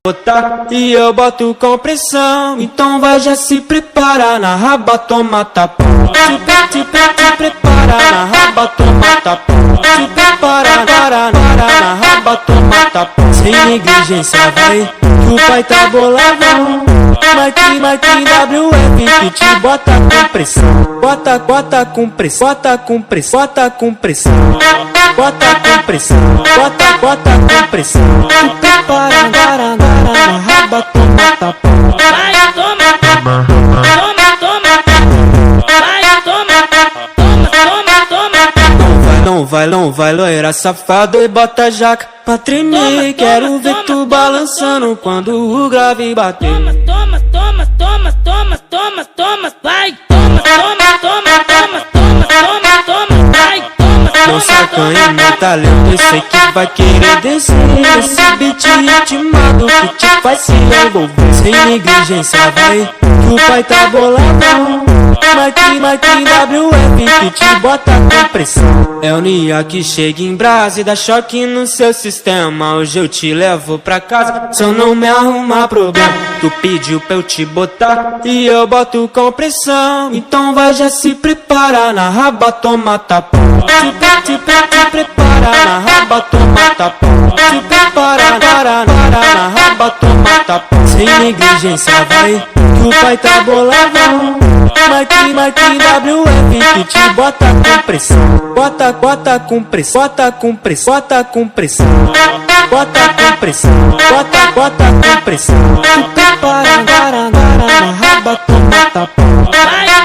botar e eu boto com pressão. Então vai, já se prepara, na raba toma tapão. Te prepara, na raba toma tapão. Te prepara, na raba toma tapão. Sem negligência vai, que o pai tá boladão. Mike WF que te bota com pressão. Bota com pressão, bota com pressão, bota com pressão. Bota com pressão, bota com pressão. Te prepara, na raba toma tapão. Vai, toma, toma, vai, toma. Não vai, loira safado e bota jaca pra tremer. Quero ver tu balançando quando o grave bater. Toma, vai, toma, vai, toma. Não sacanha meu talento, eu sei que vai querer descer. Esse beat ritmado que te faz se envolver. Sem negligência vai, que o pai tá boladão. Mike WF que te bota com pressão. É o Nia que chega em brasa e dá choque no seu sistema. Hoje eu te levo pra casa, só não me arrumar problema. Tu pediu pra eu te botar e eu boto com pressão. Então vai, já se prepara, na raba toma tapão. Te prepara, na raba toma tapão. Te prepara, na raba toma tapão. Sem negligência vai, que o pai tá boladão. Mike WF que te bota com pressão. Bota com pressão, bota com pressão, bota com pressão. Bota com pressão, bota com pressão. Te prepara, na raba toma tapão. Vai,